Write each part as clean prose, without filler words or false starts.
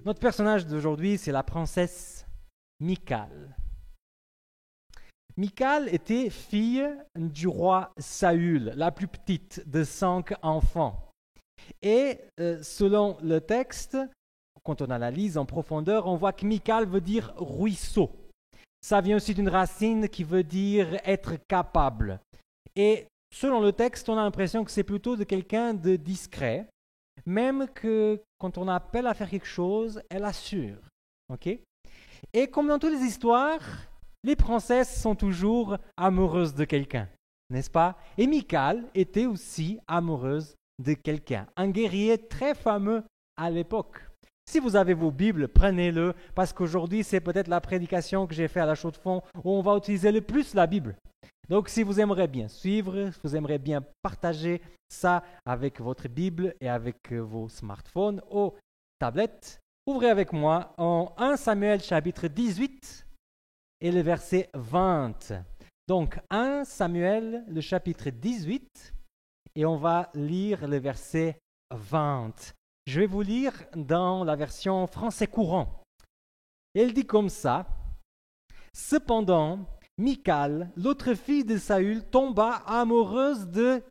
Notre personnage d'aujourd'hui, c'est la princesse Michal. Michal était fille du roi Saül, la plus petite de 5 enfants. Et selon le texte, quand on analyse en profondeur, on voit que Michal veut dire ruisseau. Ça vient aussi d'une racine qui veut dire être capable. Et selon le texte, on a l'impression que c'est plutôt de quelqu'un de discret, même que quand on appelle à faire quelque chose, elle assure. Okay? Et comme dans toutes les histoires, les princesses sont toujours amoureuses de quelqu'un, n'est-ce pas? Et Michal était aussi amoureuse de quelqu'un, un guerrier très fameux à l'époque. Si vous avez vos Bibles, prenez-le, parce qu'aujourd'hui, c'est peut-être la prédication que j'ai faite à la Chaux de Fonds où on va utiliser le plus la Bible. Donc, si vous aimeriez bien suivre, si vous aimeriez bien partager ça avec votre Bible et avec vos smartphones ou tablettes, ouvrez avec moi en 1 Samuel chapitre 18 et le verset 20. Donc, 1 Samuel, le chapitre 18, et on va lire le verset 20. Je vais vous lire dans la version français courant. Elle dit comme ça: « Cependant, Michal, l'autre fille de Saül, tomba amoureuse de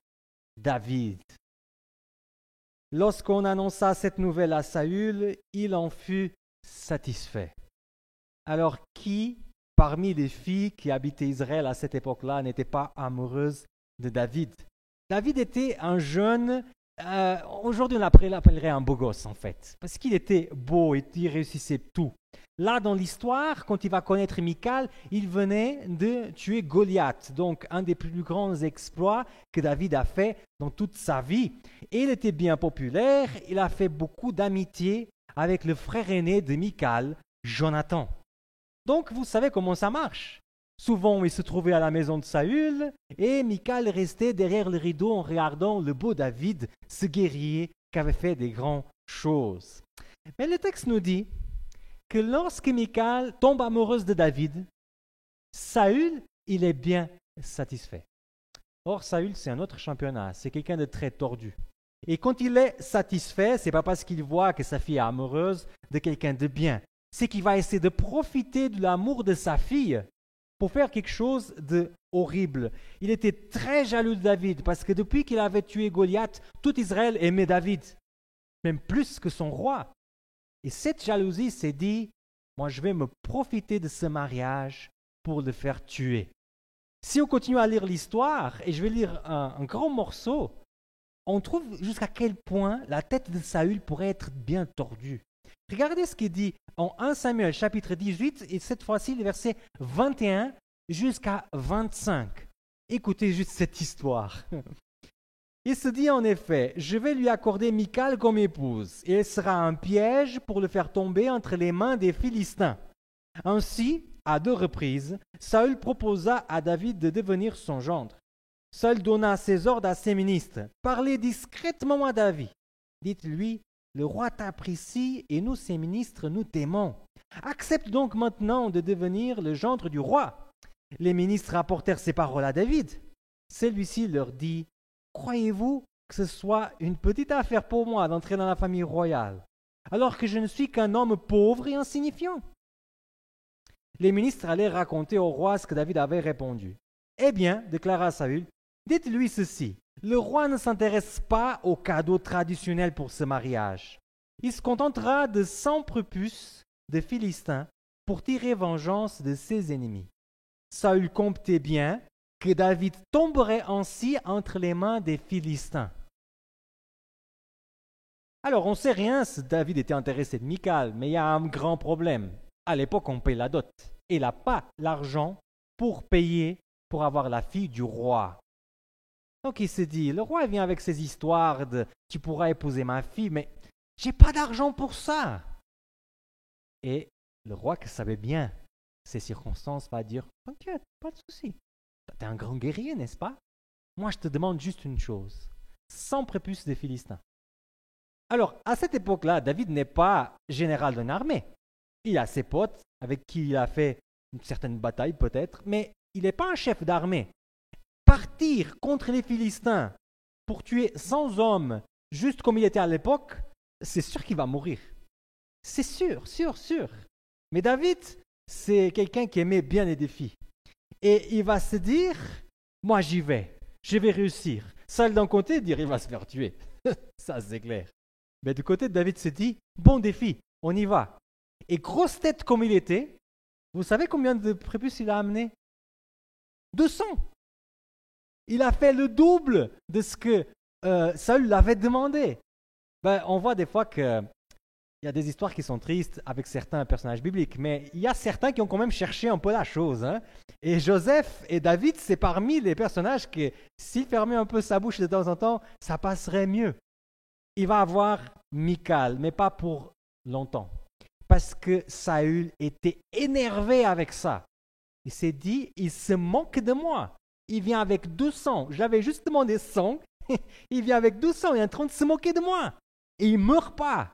David. Lorsqu'on annonça cette nouvelle à Saül, il en fut satisfait. » Alors, qui parmi les filles qui habitaient Israël à cette époque-là n'était pas amoureuse de David? David était un jeune, aujourd'hui on l'appellerait un beau gosse en fait, parce qu'il était beau et il réussissait tout. Là, dans l'histoire, quand il va connaître Michal, il venait de tuer Goliath, donc un des plus grands exploits que David a fait dans toute sa vie. Et il était bien populaire, il a fait beaucoup d'amitié avec le frère aîné de Michal, Jonathan. Donc, vous savez comment ça marche. Souvent, il se trouvait à la maison de Saül et Michal restait derrière le rideau en regardant le beau David, ce guerrier qui avait fait des grandes choses. Mais le texte nous dit que lorsque Michal tombe amoureuse de David, Saül, il est bien satisfait. Or, Saül, c'est un autre championnat, c'est quelqu'un de très tordu. Et quand il est satisfait, ce n'est pas parce qu'il voit que sa fille est amoureuse de quelqu'un de bien, c'est qu'il va essayer de profiter de l'amour de sa fille pour faire quelque chose de horrible. Il était très jaloux de David parce que depuis qu'il avait tué Goliath, tout Israël aimait David, même plus que son roi. Et cette jalousie s'est dit, moi je vais me profiter de ce mariage pour le faire tuer. Si on continue à lire l'histoire, et je vais lire un grand morceau, on trouve jusqu'à quel point la tête de Saül pourrait être bien tordue. Regardez ce qu'il dit en 1 Samuel chapitre 18 et cette fois-ci les versets 21 jusqu'à 25. Écoutez juste cette histoire. Il se dit en effet, je vais lui accorder Michal comme épouse et elle sera un piège pour le faire tomber entre les mains des Philistins. Ainsi, à 2 reprises, Saül proposa à David de devenir son gendre. Saül donna ses ordres à ses ministres. Parlez discrètement à David. Dites-lui, le roi t'apprécie et nous, ses ministres, nous t'aimons. Accepte donc maintenant de devenir le gendre du roi. Les ministres rapportèrent ces paroles à David. Celui-ci leur dit, croyez-vous que ce soit une petite affaire pour moi d'entrer dans la famille royale, alors que je ne suis qu'un homme pauvre et insignifiant? Les ministres allaient raconter au roi ce que David avait répondu. Eh bien, déclara Saül, dites-lui ceci. Le roi ne s'intéresse pas aux cadeaux traditionnels pour ce mariage. Il se contentera de 100 prépuces de Philistins pour tirer vengeance de ses ennemis. Saül comptait bien que David tomberait ainsi entre les mains des Philistins. Alors, on ne sait rien si David était intéressé de Michal, mais il y a un grand problème. À l'époque, on paye la dot. Et il n'a pas l'argent pour payer, pour avoir la fille du roi. Donc il se dit, le roi vient avec ses histoires de « tu pourras épouser ma fille, mais j'ai pas d'argent pour ça ». Et le roi qui savait bien ces circonstances va dire « t'inquiète, pas de souci, tu es un grand guerrier, n'est-ce pas? Moi je te demande juste une chose, 100 prépuces des Philistins ». Alors à cette époque-là, David n'est pas général d'une armée. Il a ses potes avec qui il a fait une certaine bataille peut-être, mais il n'est pas un chef d'armée. partir contre les Philistins pour tuer 100 hommes, juste comme il était à l'époque, c'est sûr qu'il va mourir. C'est sûr, sûr, sûr. Mais David, c'est quelqu'un qui aimait bien les défis. Et il va se dire, moi je vais réussir. Saül d'un côté dire, il va se faire tuer. Ça c'est clair. Mais du côté de David se dit, bon défi, on y va. Et grosse tête comme il était, vous savez combien de prépuces il a amené? 200. Il a fait le double de ce que Saül l'avait demandé. On voit des fois qu'il y a des histoires qui sont tristes avec certains personnages bibliques, mais il y a certains qui ont quand même cherché un peu la chose. Hein. Et Joseph et David, c'est parmi les personnages qui, s'il fermait un peu sa bouche de temps en temps, ça passerait mieux. Il va avoir Michal, mais pas pour longtemps. Parce que Saül était énervé avec ça. Il s'est dit, il se moque de moi. Il vient avec 200. J'avais juste demandé 100. Il vient avec 200. Il est en train de se moquer de moi. Et il ne meurt pas.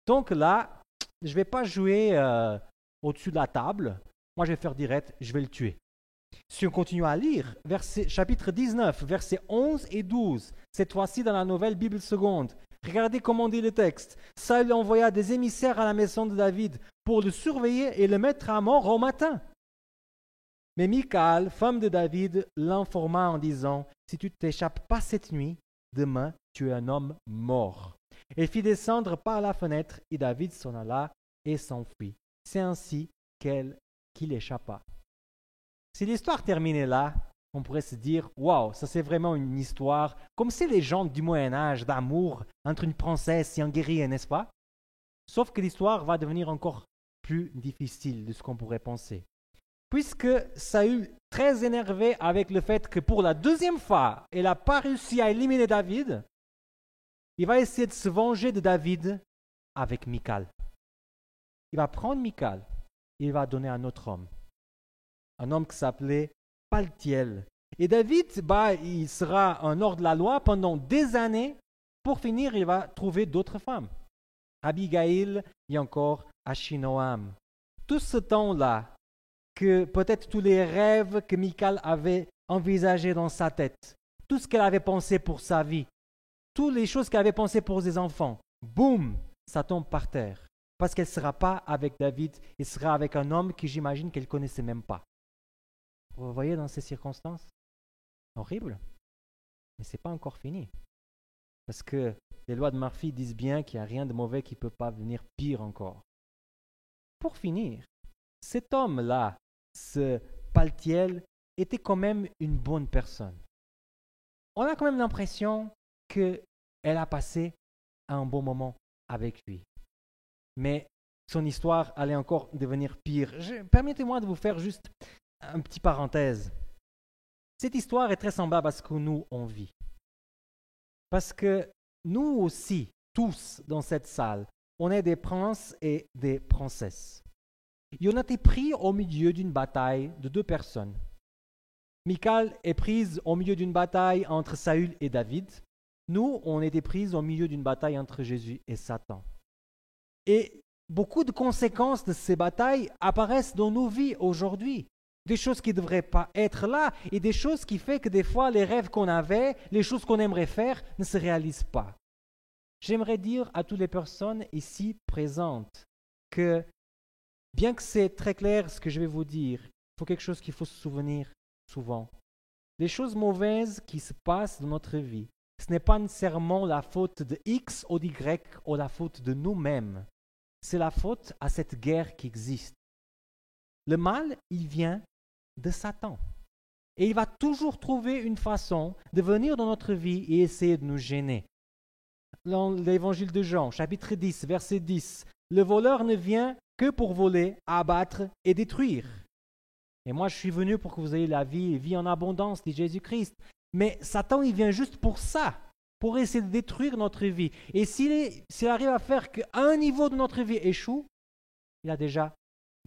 Donc là, je ne vais pas jouer au-dessus de la table. Moi, je vais faire direct. Je vais le tuer. Si on continue à lire, chapitre 19, versets 11 et 12, cette fois-ci dans la nouvelle Bible seconde, regardez comment dit le texte. Saül envoya des émissaires à la maison de David pour le surveiller et le mettre à mort au matin. Mais Michal, femme de David, l'informa en disant, « Si tu ne t'échappes pas cette nuit, demain tu es un homme mort. » Elle fit descendre par la fenêtre et David s'en alla et s'enfuit. C'est ainsi qu'il échappa. Si l'histoire terminait là, on pourrait se dire, « Waouh, ça c'est vraiment une histoire, comme ces légendes du Moyen-Âge d'amour entre une princesse et un guerrier, n'est-ce pas ?» Sauf que l'histoire va devenir encore plus difficile de ce qu'on pourrait penser. Puisque Saül, très énervé avec le fait que pour la deuxième fois, il n'a pas réussi à éliminer David, il va essayer de se venger de David avec Michal. Il va prendre Michal et il va donner à un autre homme. Un homme qui s'appelait Paltiel. Et David, il sera un hors de la loi pendant des années. Pour finir, il va trouver d'autres femmes. Abigail et encore Achinoam. Tout ce temps-là, que peut-être tous les rêves que Michal avait envisagés dans sa tête, tout ce qu'elle avait pensé pour sa vie, toutes les choses qu'elle avait pensées pour ses enfants, boum, ça tombe par terre. Parce qu'elle ne sera pas avec David, elle sera avec un homme que j'imagine qu'elle ne connaissait même pas. Vous voyez dans ces circonstances? Horrible. Mais ce n'est pas encore fini. Parce que les lois de Murphy disent bien qu'il n'y a rien de mauvais qui ne peut pas venir pire encore. Pour finir, cet homme-là, ce Paltiel, était quand même une bonne personne. On a quand même l'impression qu'elle a passé un bon moment avec lui. Mais son histoire allait encore devenir pire. Permettez-moi de vous faire juste une petite parenthèse. Cette histoire est très semblable à ce que nous, on vit. Parce que nous aussi, tous dans cette salle, on est des princes et des princesses. Et on a été pris au milieu d'une bataille de deux personnes. Michal est prise au milieu d'une bataille entre Saül et David. Nous, on était pris au milieu d'une bataille entre Jésus et Satan. Et beaucoup de conséquences de ces batailles apparaissent dans nos vies aujourd'hui. Des choses qui ne devraient pas être là et des choses qui font que des fois les rêves qu'on avait, les choses qu'on aimerait faire ne se réalisent pas. J'aimerais dire à toutes les personnes ici présentes que bien que c'est très clair ce que je vais vous dire, il faut quelque chose qu'il faut se souvenir souvent. Les choses mauvaises qui se passent dans notre vie, ce n'est pas nécessairement la faute de X ou d'Y ou la faute de nous-mêmes. C'est la faute à cette guerre qui existe. Le mal, il vient de Satan. Et il va toujours trouver une façon de venir dans notre vie et essayer de nous gêner. Dans l'évangile de Jean, chapitre 10, verset 10, le voleur ne vient que pour voler, abattre et détruire. Et moi, je suis venu pour que vous ayez la vie et vie en abondance, dit Jésus-Christ. Mais Satan, il vient juste pour ça, pour essayer de détruire notre vie. Et s'il arrive à faire qu'un niveau de notre vie échoue, il a déjà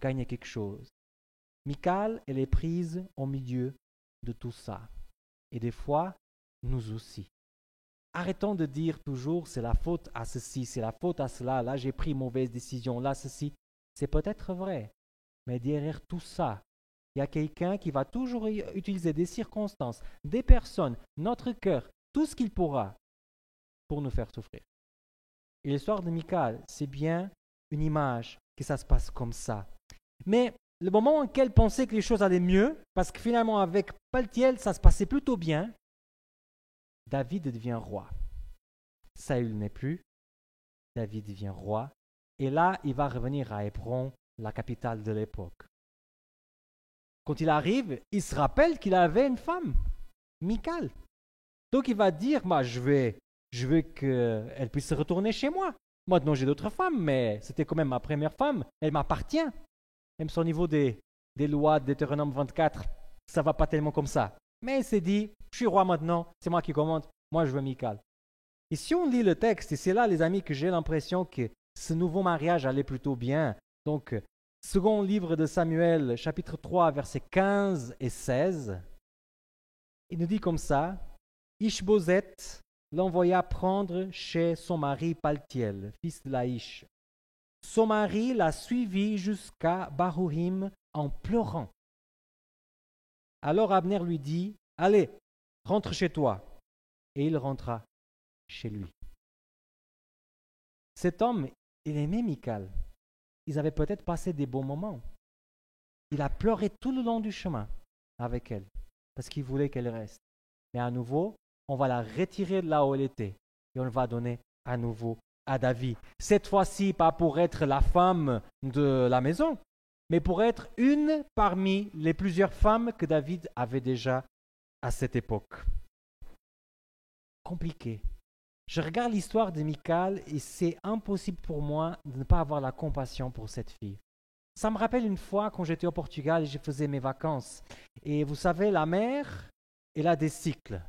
gagné quelque chose. Michal, elle est prise au milieu de tout ça. Et des fois, nous aussi. Arrêtons de dire toujours, c'est la faute à ceci, c'est la faute à cela, là j'ai pris une mauvaise décision, là ceci. C'est peut-être vrai, mais derrière tout ça, il y a quelqu'un qui va toujours utiliser des circonstances, des personnes, notre cœur, tout ce qu'il pourra pour nous faire souffrir. Et l'histoire de Michal, c'est bien une image que ça se passe comme ça. Mais le moment en lequel pensait que les choses allaient mieux, parce que finalement avec Paltiel, ça se passait plutôt bien, David devient roi. Saül n'est plus, David devient roi. Et là, il va revenir à Hébron, la capitale de l'époque. Quand il arrive, il se rappelle qu'il avait une femme, Michal. Donc il va dire, je veux qu'elle puisse retourner chez moi. Maintenant j'ai d'autres femmes, mais c'était quand même ma première femme, elle m'appartient. Même si au niveau des lois de Deutéronome 24, ça ne va pas tellement comme ça. Mais il s'est dit, je suis roi maintenant, c'est moi qui commande, moi je veux Michal. Et si on lit le texte, et c'est là les amis que j'ai l'impression que ce nouveau mariage allait plutôt bien. Donc, second livre de Samuel, chapitre 3, versets 15 et 16, il nous dit comme ça, Ishboseth l'envoya prendre chez son mari Paltiel, fils de Laïch. Son mari la suivit jusqu'à Bahurim en pleurant. Alors Abner lui dit, allez, rentre chez toi. Et il rentra chez lui. Cet homme, il aimait Michal. Ils avaient peut-être passé des bons moments. Il a pleuré tout le long du chemin avec elle, parce qu'il voulait qu'elle reste. Mais à nouveau, on va la retirer de là où elle était, et on le va donner à nouveau à David. Cette fois-ci, pas pour être la femme de la maison, mais pour être une parmi les plusieurs femmes que David avait déjà à cette époque. Compliqué. Je regarde l'histoire de Michal et c'est impossible pour moi de ne pas avoir la compassion pour cette fille. Ça me rappelle une fois quand j'étais au Portugal et je faisais mes vacances. Et vous savez, la mer, elle a des cycles.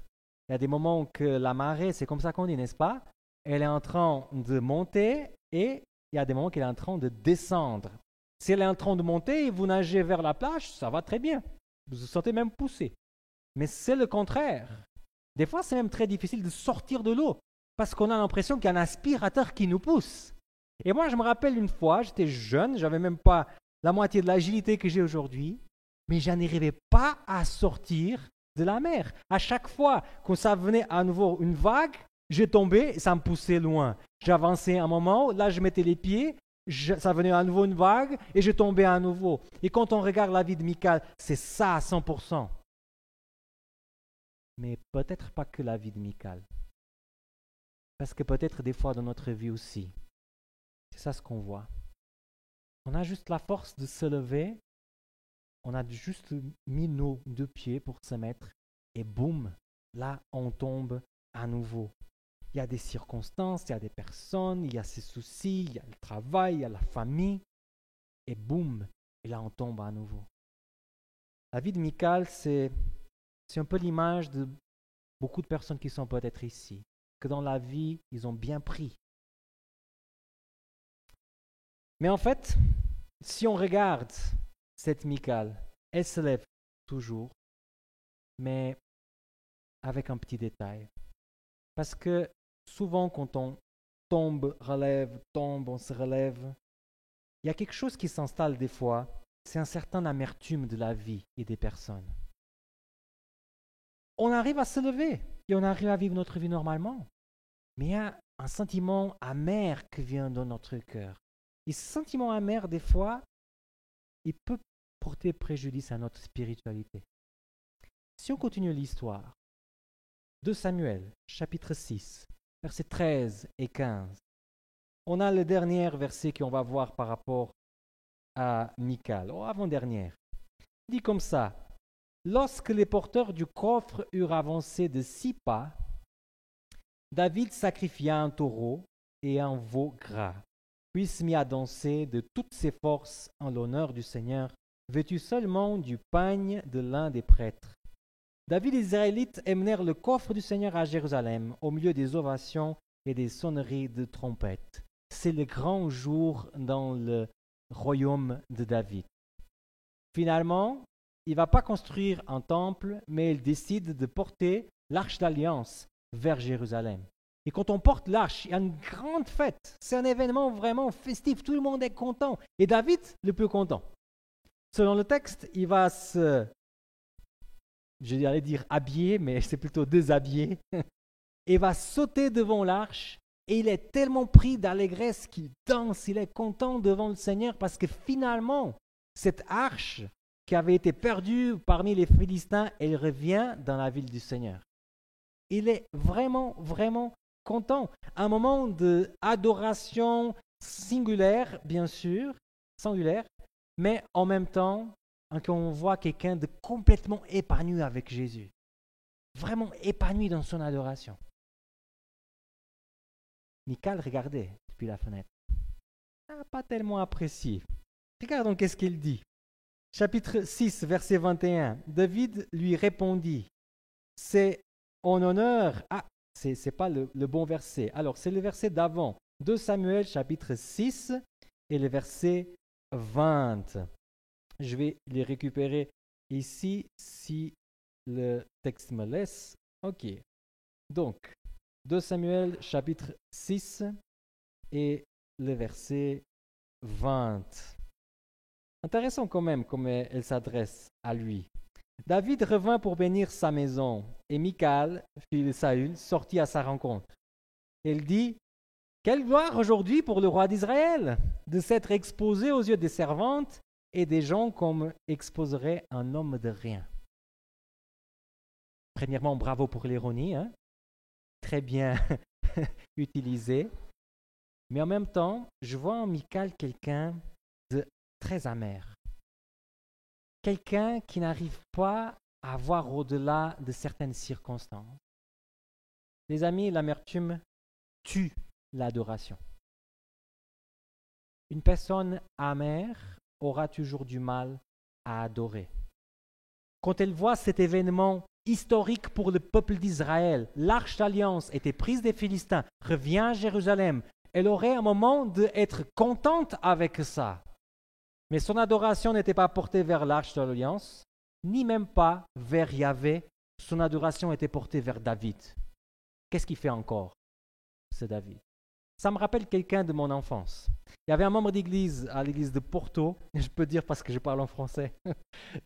Il y a des moments où la marée, c'est comme ça qu'on dit, n'est-ce pas? Elle est en train de monter et il y a des moments qu'elle est en train de descendre. Si elle est en train de monter et vous nagez vers la plage, ça va très bien. Vous vous sentez même poussé. Mais c'est le contraire. Des fois, c'est même très difficile de sortir de l'eau parce qu'on a l'impression qu'il y a un aspirateur qui nous pousse. Et moi, je me rappelle une fois, j'étais jeune, j'avais même pas la moitié de l'agilité que j'ai aujourd'hui, mais je n'arrivais pas à sortir de la mer. À chaque fois que ça venait à nouveau une vague, je tombais et ça me poussait loin. J'avançais un moment, là je mettais les pieds, ça venait à nouveau une vague et je tombais à nouveau. Et quand on regarde la vie de Michal, c'est ça à 100%. Mais peut-être pas que la vie de Michal. Parce que peut-être des fois dans notre vie aussi, c'est ça ce qu'on voit. On a juste la force de se lever, on a juste mis nos deux pieds pour se mettre et boum, là on tombe à nouveau. Il y a des circonstances, il y a des personnes, il y a ses soucis, il y a le travail, il y a la famille et boum, et là on tombe à nouveau. La vie de Michal, c'est un peu l'image de beaucoup de personnes qui sont peut-être ici, que dans la vie, ils ont bien pris. Mais en fait, si on regarde cette Michal, elle se lève toujours, mais avec un petit détail. Parce que souvent, quand on tombe, on se relève, il y a quelque chose qui s'installe des fois, c'est un certain amertume de la vie et des personnes. On arrive à se lever et on arrive à vivre notre vie normalement. Mais il y a un sentiment amer qui vient dans notre cœur. Et ce sentiment amer, des fois, il peut porter préjudice à notre spiritualité. Si on continue l'histoire, 2 Samuel, chapitre 6, versets 13 et 15, on a le dernier verset qu'on va voir par rapport à Michal, avant-dernière. Il dit comme ça, « Lorsque les porteurs du coffre eurent avancé de 6 pas, David sacrifia un taureau et un veau gras, puis se mit à danser de toutes ses forces en l'honneur du Seigneur, vêtu seulement du pagne de l'un des prêtres. David et les Israélites emmenèrent le coffre du Seigneur à Jérusalem, au milieu des ovations et des sonneries de trompettes. C'est le grand jour dans le royaume de David. Finalement, il ne va pas construire un temple, mais il décide de porter l'arche d'alliance vers Jérusalem. Et quand on porte l'arche, il y a une grande fête. C'est un événement vraiment festif. Tout le monde est content. Et David, le plus content. Selon le texte, il va j'allais dire habiller, mais c'est plutôt déshabiller, et va sauter devant l'arche, et il est tellement pris d'allégresse qu'il danse, il est content devant le Seigneur, parce que finalement, cette arche qui avait été perdue parmi les Philistins, elle revient dans la ville du Seigneur. Il est vraiment, vraiment content. Un moment d'adoration singulière, bien sûr, singulière, mais en même temps, on voit quelqu'un de complètement épanoui avec Jésus. Vraiment épanoui dans son adoration. Michal regardait depuis la fenêtre. Il n'a pas tellement apprécié. Regardons qu'est-ce qu'il dit. Chapitre 6, verset 21. David lui répondit, c'est en honneur... Ah, c'est pas le bon verset. Alors, c'est le verset d'avant. 2 Samuel, chapitre 6, et le verset 20. Je vais les récupérer ici, si le texte me laisse. Ok. Donc, 2 Samuel, chapitre 6, et le verset 20. Intéressant quand même comment elle s'adresse à lui. David revint pour bénir sa maison, et Michal, fille de Saül, sortit à sa rencontre. Elle dit, « Quelle gloire aujourd'hui pour le roi d'Israël, de s'être exposé aux yeux des servantes et des gens comme exposerait un homme de rien. » Premièrement, bravo pour l'ironie, hein? Très bien utilisé. Mais en même temps, je vois en Michal quelqu'un de très amer. Quelqu'un qui n'arrive pas à voir au-delà de certaines circonstances. Les amis, l'amertume tue l'adoration. Une personne amère aura toujours du mal à adorer. Quand elle voit cet événement historique pour le peuple d'Israël, l'arche d'alliance était prise des Philistins, revient à Jérusalem, elle aurait un moment d'être contente avec ça. Mais son adoration n'était pas portée vers l'arche de l'alliance, ni même pas vers Yahvé. Son adoration était portée vers David. Qu'est-ce qu'il fait encore, ce David? Ça me rappelle quelqu'un de mon enfance. Il y avait un membre d'église à l'église de Porto, je peux dire parce que je parle en français,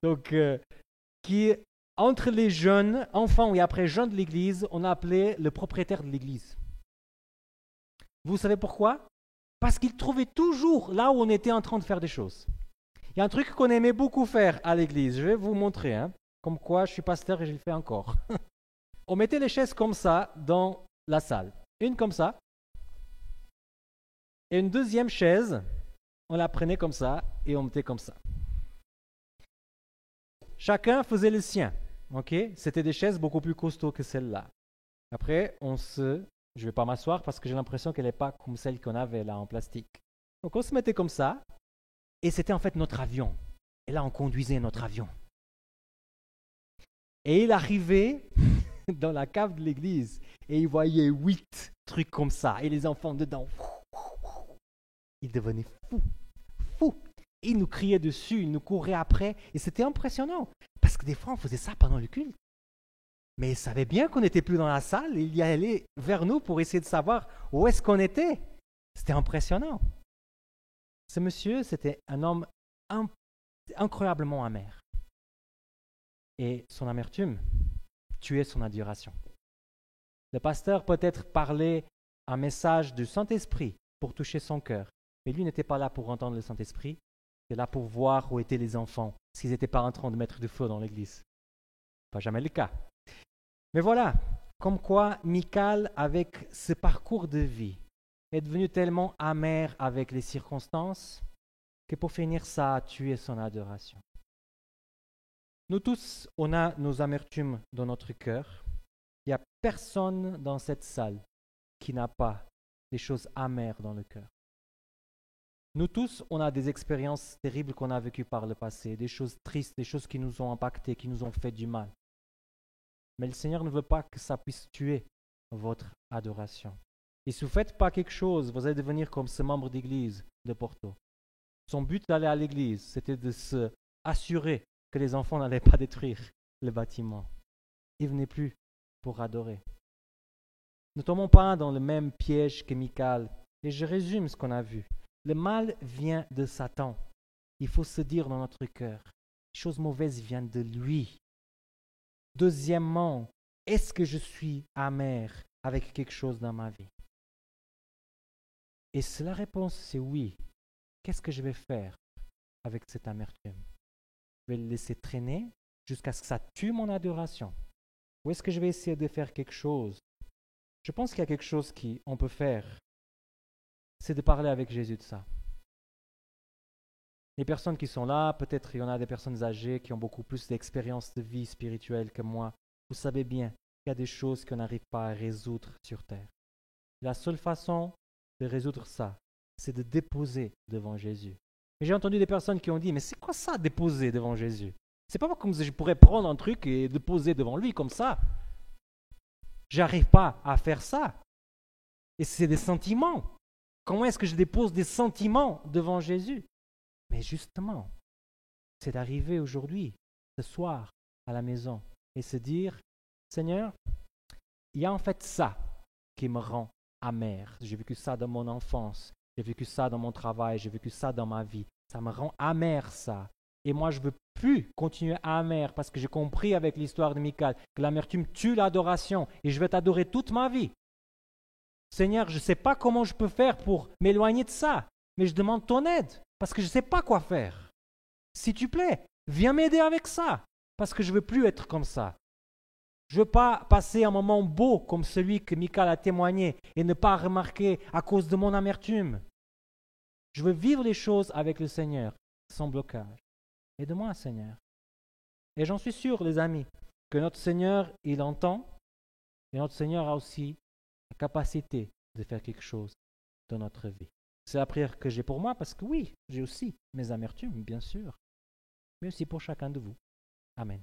donc qui, entre les jeunes, enfants et après jeunes de l'église, on appelait le propriétaire de l'église. Vous savez pourquoi? Parce qu'il trouvait toujours là où on était en train de faire des choses. Il y a un truc qu'on aimait beaucoup faire à l'église, je vais vous montrer, hein, comme quoi je suis pasteur et je le fais encore. On mettait les chaises comme ça dans la salle, une comme ça, et une deuxième chaise, on la prenait comme ça et on mettait comme ça. Chacun faisait le sien, ok? C'était des chaises beaucoup plus costauds que celle-là. Après, je ne vais pas m'asseoir parce que j'ai l'impression qu'elle n'est pas comme celle qu'on avait là en plastique. Donc on se mettait comme ça, et c'était en fait notre avion. Et là, on conduisait notre avion. Et il arrivait dans la cave de l'église, et il voyait 8 trucs comme ça, et les enfants dedans. Il devenait fou. Il nous criait dessus, il nous courait après, et c'était impressionnant, parce que des fois, on faisait ça pendant le culte. Mais il savait bien qu'on n'était plus dans la salle, il y allait vers nous pour essayer de savoir où est-ce qu'on était. C'était impressionnant. Ce monsieur, c'était un homme incroyablement amer. Et son amertume tuait son adoration. Le pasteur peut-être parlait un message du Saint-Esprit pour toucher son cœur, mais lui n'était pas là pour entendre le Saint-Esprit, il était là pour voir où étaient les enfants, s'ils n'étaient pas en train de mettre du feu dans l'église. Pas jamais le cas. Mais voilà, comme quoi Michal, avec ce parcours de vie, est devenu tellement amer avec les circonstances que pour finir, ça a tué son adoration. Nous tous, on a nos amertumes dans notre cœur. Il n'y a personne dans cette salle qui n'a pas des choses amères dans le cœur. Nous tous, on a des expériences terribles qu'on a vécues par le passé, des choses tristes, des choses qui nous ont impactés, qui nous ont fait du mal. Mais le Seigneur ne veut pas que ça puisse tuer votre adoration. Et si vous ne faites pas quelque chose, vous allez devenir comme ce membre d'église de Porto. Son but d'aller à l'église, c'était de se assurer que les enfants n'allaient pas détruire le bâtiment. Ils ne venaient plus pour adorer. Ne tombons pas dans le même piège que Michal. Et je résume ce qu'on a vu. Le mal vient de Satan. il faut se dire dans notre cœur, les choses mauvaises viennent de lui. Deuxièmement, est-ce que je suis amer avec quelque chose dans ma vie? Et si la réponse c'est oui, qu'est-ce que je vais faire avec cette amertume? Je vais le laisser traîner jusqu'à ce que ça tue mon adoration? Ou est-ce que je vais essayer de faire quelque chose? Je pense qu'il y a quelque chose qu'on peut faire, c'est de parler avec Jésus de ça. Les personnes qui sont là, peut-être il y en a des personnes âgées qui ont beaucoup plus d'expérience de vie spirituelle que moi. Vous savez bien qu'il y a des choses qu'on n'arrive pas à résoudre sur terre. La seule façon de résoudre ça, c'est de déposer devant Jésus. Et j'ai entendu des personnes qui ont dit, mais c'est quoi ça, déposer devant Jésus? C'est pas comme si je pourrais prendre un truc et déposer devant lui comme ça. J'arrive pas à faire ça. Et c'est des sentiments. Comment est-ce que je dépose des sentiments devant Jésus? Mais justement, c'est d'arriver aujourd'hui, ce soir, à la maison et se dire, Seigneur, il y a en fait ça qui me rend amer. J'ai vécu ça dans mon enfance, j'ai vécu ça dans mon travail, j'ai vécu ça dans ma vie. Ça me rend amer ça. Et moi, je ne veux plus continuer amer parce que j'ai compris avec l'histoire de Michal que l'amertume tue l'adoration et je vais t'adorer toute ma vie. Seigneur, je ne sais pas comment je peux faire pour m'éloigner de ça, mais je demande ton aide parce que je ne sais pas quoi faire. S'il te plaît, viens m'aider avec ça parce que je ne veux plus être comme ça. Je ne veux pas passer un moment beau comme celui que Michal a témoigné et ne pas remarquer à cause de mon amertume. Je veux vivre les choses avec le Seigneur sans blocage. Aide-moi, Seigneur. Et j'en suis sûr, les amis, que notre Seigneur, il entend et notre Seigneur a aussi la capacité de faire quelque chose dans notre vie. C'est la prière que j'ai pour moi parce que oui, j'ai aussi mes amertumes, bien sûr, mais aussi pour chacun de vous. Amen.